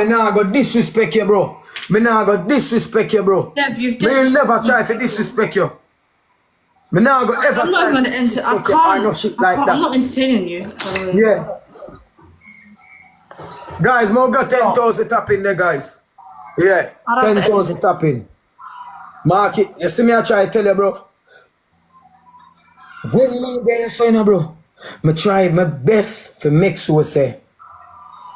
Me nah go disrespect you, bro. Me nah go disrespect you, bro. Yeah, Me will never try to disrespect you. Me nah go ever I'm not try going to to enter. disrespect you or no shit like I'm that. not entertaining you. Yeah. Guys, more got 10,000 tap in there, guys. Yeah, 10,000 tap in. Mark it. You see me, I try to tell you, bro. When me there, so you know, bro, me try my best to make sure say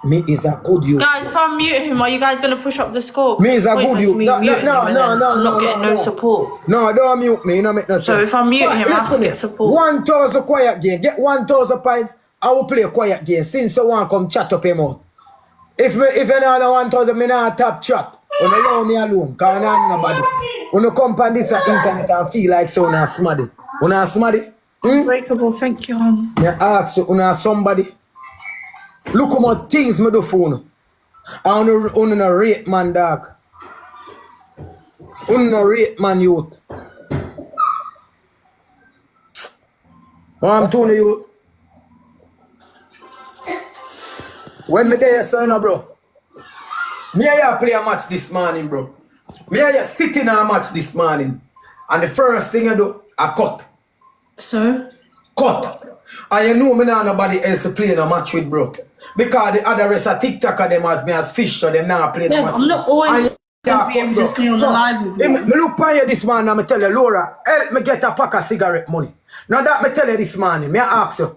me is a good you. Guys, if I mute him, are you guys going to push up the score? Me is a good you. Me No, muting him and then I'm not getting no support. No, don't mute me. You know, make no sense. So if I mute him, I have to get support. 1,000 quiet game. Get 1,000 points. I will play a quiet game. Since you want come chat up him out. If you know 1,000, me not tap chat. You allow me alone. Cause I know nobody. You come on this internet and feel like so you smarty. You smarty? Unbreakable, thank you, hon. Me ask you, somebody. Look how much things me do for you. And you no rate man, dog. You no rate man, youth. What I'm telling you. When me there, so you know, bro. Me and you play a match this morning, bro. Me and you sit in a match this morning. And the first thing I do, I cut. So? Cut. And you know me not nobody else to play in a match with, bro. Because the other rest of TikTok and them have me as fish, so them not play the match. I'm not always going to be able to stay on the live with you. Me look for you this morning and me tell you, Laura, help me get a pack of cigarette money. Now that me tell you this morning, me ask you.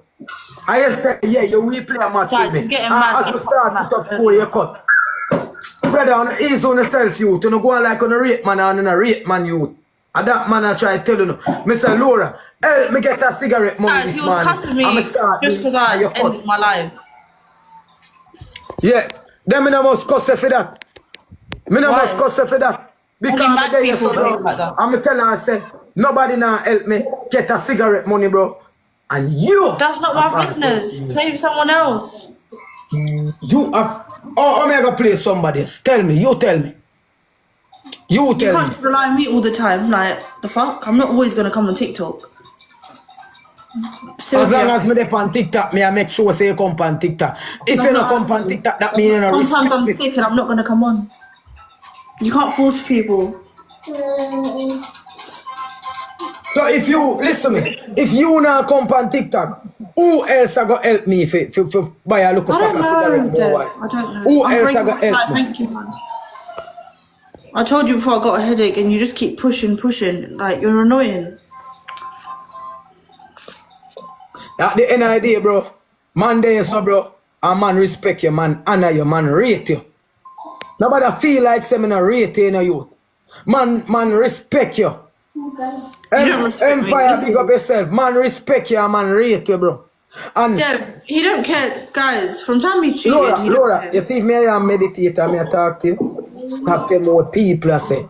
I say, yeah, you will play a match with me. As we start to top score, you cut. Brother, ease on yourself, youth. You don't go like on a rape man and on a rape man, youth. And that man I try to tell you, Mr. Laura, help me get a cigarette money this morning. I'm start just because I ended my life. Yeah, then me no must cuss for that. Me no must cuss for that. Because they so I'm tell her, I say, nobody now help me get a cigarette money, bro. And you. That's not my business. Play with someone else. You have. Oh, I'm gonna play somebody else. Tell me. You tell me. You can't rely on me all the time. Like, the fuck? I'm not always gonna come on TikTok. Sylvia. As long as me dey on TikTok, me I make sure say you come on TikTok. If you don't come on TikTok, that means you don't respect. Sometimes I'm sick and I'm not gonna come on. You can't force people. So if you listen me, if you not come on TikTok, who else are gonna help me for buy a look of I don't know. Who else are gonna help me? Thank you, man. I told you before I got a headache and you just keep pushing. Like, you're annoying. At the end of the day, bro, man there, so bro, a man respect you, man honor you, man rate you. Nobody feel like say me no rate you, no youth. Man respect you. Empire, big up yourself. Man respect you, man rate you, bro. And yeah, he don't care, guys. From time he cheated, Laura, you see, me I meditate and me I talk to you. Stop them more people, I say.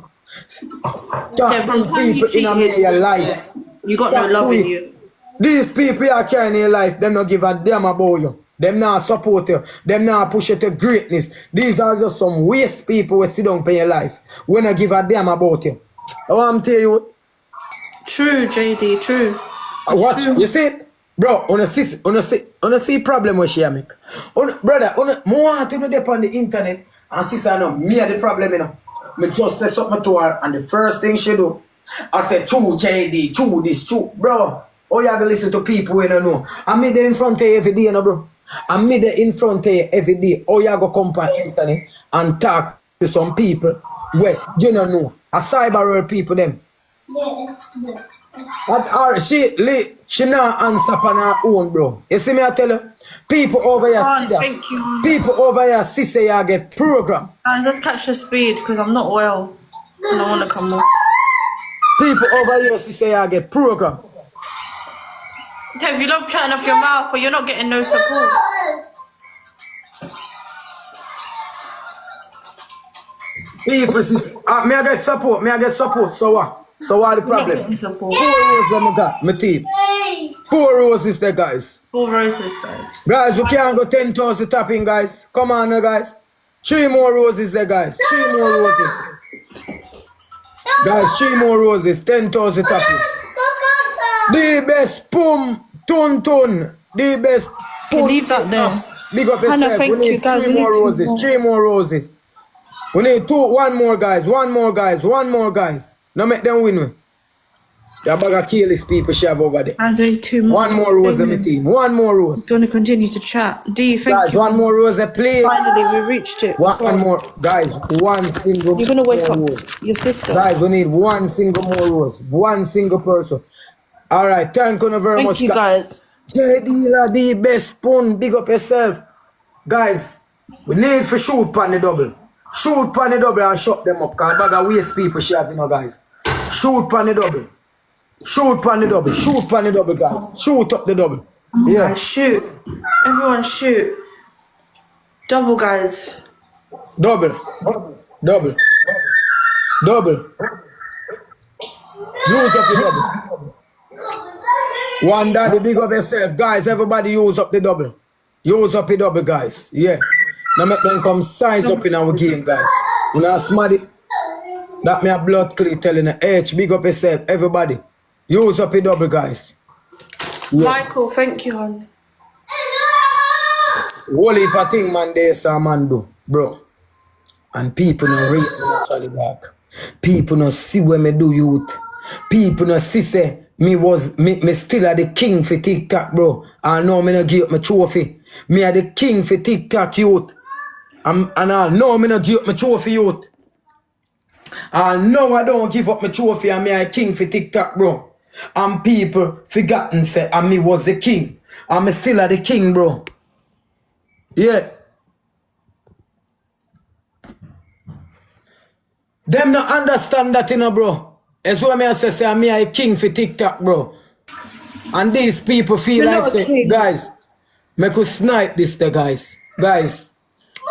Talk from to time people in your life. You got no love in you. These people you are carrying in your life, them not give a damn about you. Them not support you. Them not push you to greatness. These are just some waste people who sit down in your life. We not give a damn about you. I want to tell you. True, JD, true. Watch, true. You see it? Bro, on see problem with she make. Brother, more to me up on the internet and sister no, me are the problem, you know. Me just say something to her and the first thing she do, I said, true JD, true this, true. Bro, oh you have to listen to people you don't know. I'm me there in front of you every day, you know, bro. I'm me there in front of you every day. Oh you have to come on internet and talk to some people where you don't know. A cyber world people them. Yes. She not answer on her own, bro. You see me I tell you? People over here see that. People over here see say you get program. Guys, let's catch the speed because I'm not well. And I want to come on. People over here see say you get program. Dev, you love chatting off your mouth but you're not getting no support. People see, me I get support, so what? So what the problem? 4 roses I got, my team. 4 roses there, guys. 4 roses, guys. Guys, we can't go 10,000 tapping, guys. Come on now, guys. 3 more roses there, guys. 3 more roses. Guys, 3 more roses, 10,000 tapping. The best pum, tun. The best pum. Leave that there. Big up Hannah, yourself. We thank you, need guys. three We more need two roses. more. 3 more roses. We need one more guys. One more guys. One more guys. Now make them win me. You better kill these people she have over there. Guys, we need two more. One more rose in my team. One more We're rose. going to continue to chat. D, thank Guys, you. one more rose, please. Finally, we reached it. One more. Guys, one single You're going to wake more up rose. your sister. Guys, we need one single more rose. One single person. Alright, thank you very much. Thank you, guys. JD, la, the best spoon. Big up yourself. Guys, we need to shoot pan the double. Shoot pan the double and shut them up. Because bag of waste people she have, you know, guys. Shoot pan the double. Shoot pan the double. Shoot pan the double, guys. Shoot up the double. Yeah. Guys, shoot. Everyone shoot. Double, guys. Double. Double. Double. Use up the double. One daddy, big up yourself. Guys, everybody use up the double. Use up the double, guys. Yeah. Now make them come size up in our game, guys. You know, smarty? That me a blood clear telling the H, big up yourself, everybody. Use up the double, guys. Yeah. Michael, thank you, hon. Whole heap of thing, man, there's a man do, bro. And people no rate me actually back. People no see when me do youth. People no see say me still a the king for TikTok, bro. I know me no give up my trophy. Me a the king for TikTok youth. And I know me no give up my trophy youth. I know I don't give up my trophy and me a king for TikTok, bro. And people forgotten say and me was the king. And me still a the king, bro. Yeah. Them not understand that, you know, bro. That's why me say I'm a king for TikTok, bro. And these people feel You're like not a say, king. guys, me could snipe this there, guys. Guys,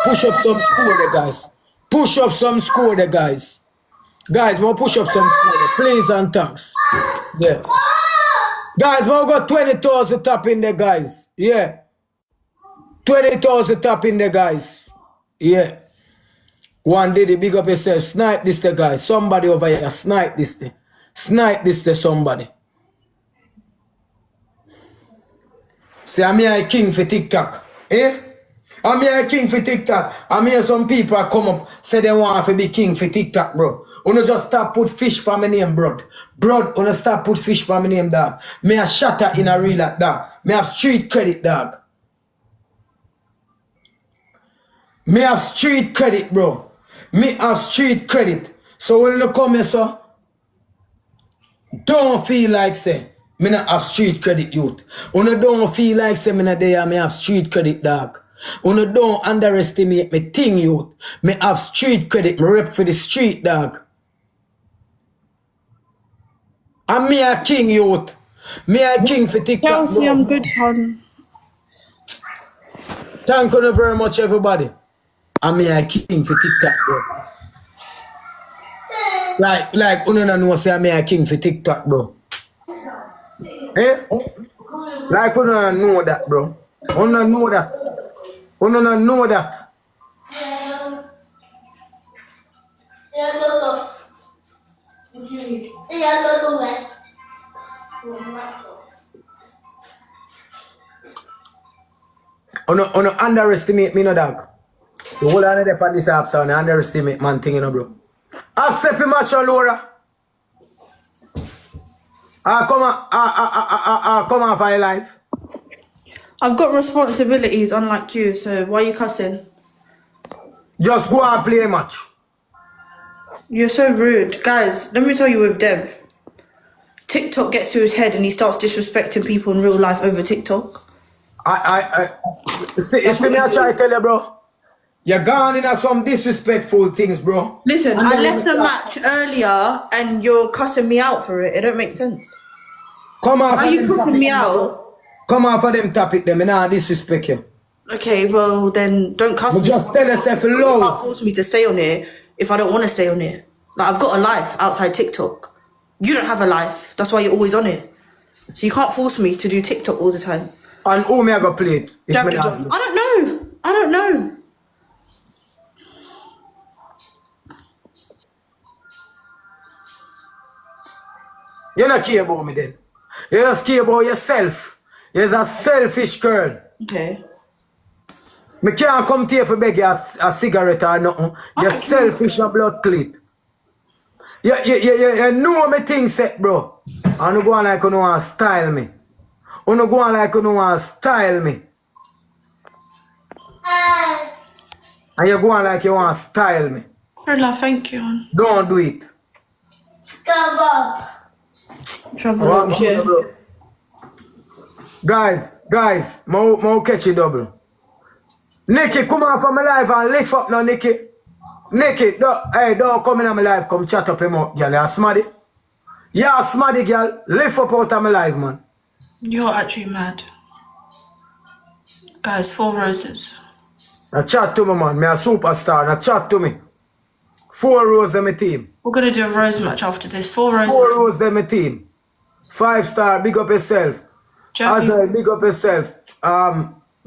push up some score there, guys. Push up some score there, guys. Guys, more push up some score there, please and thanks. Yeah. Guys, we got 20,000 top in there, guys. Yeah. 20,000 top in there, guys. Yeah. One day, big up yourself. Snipe this the guys. Somebody over here. Snipe this the. Snipe this the somebody. See, I'm here a king for TikTok. Eh? I'm here a king for TikTok. I'm here some people come up, say they want to be king for TikTok, bro. Uno just stop put fish for my name, bro. Bro, uno stop put fish for my name, dog. Me a shatter in a real life, dog. Me have street credit, dog. Me have street credit, bro. Me have street credit. So when you come here, so don't feel like say me not have street credit, youth. Una don't feel like say me not there, me have street credit, dog. Una don't underestimate me thing, youth. Me have street credit, me rep for the street, dog. And me a king, youth. Me a king for TikTok, Chelsea, bro. I'm good, hon. Thank you very much, everybody. And me a king for TikTok, bro. Like, uno know say I'm a king for TikTok, bro. Eh? Like, uno know that, bro. Uno know that. Uno know that. Uno underestimate me, no, dog. The whole of the on this app, so I underestimate man thing, you know, bro. Accept him, Macho Laura. Come on for your life. I've got responsibilities, unlike you, so why are you cussing? Just go and play a match. You're so rude. Guys, let me tell you with Dev. TikTok gets to his head and he starts disrespecting people in real life over TikTok. See me, I try to tell you, bro. You're gone in some disrespectful things, bro. Listen, I left the match earlier and you're cussing me out for it. It don't make sense. Come off. Why are you cussing me out? Come off of them topic, them, and I disrespect you. Okay, well then don't cuss But me. just tell yourself You low. can't force me to stay on it if I don't want to stay on it. Like, I've got a life outside TikTok. You don't have a life. That's why you're always on it. So you can't force me to do TikTok all the time. And who me I go play it? If me not- I don't know. I don't know. You don't care about me then. You just care about yourself. You're a selfish girl. Okay. Me can't come to you for beg you a cigarette or nothing. You're selfish and blood clit. You know me things set, bro. And you go on like you know want style me. You go on like you know want style me. And you go on like you want style me. Rilla, thank you. Don't do it. Travel yeah. Guys, more catch it double. Nikki, come on from my life and lift up now, Nikki. Nikki, don't come in on my life, come chat up him up, girl. You're smarty. You're smarty, girl. Lift up out of my life, man. You're actually mad. Guys, 4 roses. Now chat to me, man. Me a superstar. Now chat to me. 4 roses in my team. We're going to do a rose match after this. 4 roses. 4 roses in my team. 5 star, big up yourself. Azal, big up yourself.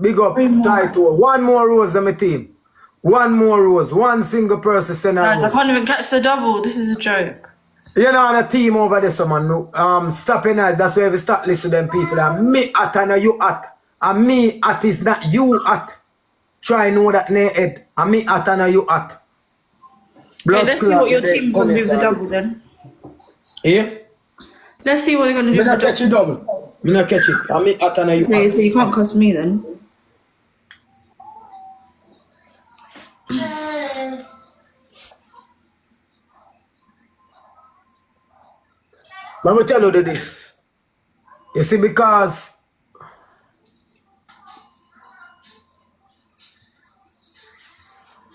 Big up title. 1 more rose in my team. 1 more rose. 1 single person send a rose. I can't even catch the double. This is a joke. You know, on a team over there, man. No, stop your night. That's why we start listening to them people. And me at and you at. And me at is not you at. Try know that in your head. And me at and you at. Okay, let's see what your team's going to do with the double then. Yeah? Let's see what they're going to do with the double. Me not catch it double. Me not catch it. And me at and you at. Okay, so you can't cuss me then. Let me tell you this. You see, because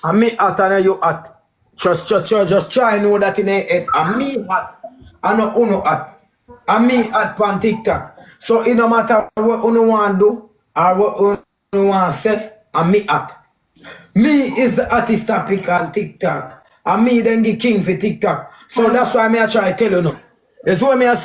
and me at and you at. Just try know that in your head. And me at and no uno at. And me at on TikTok. So it no matter what uno want to do or what uno want to say, and me at. Me is the artist topic on TikTok. And me then the king for TikTok. So that's why me I try to tell you no. That's why me I say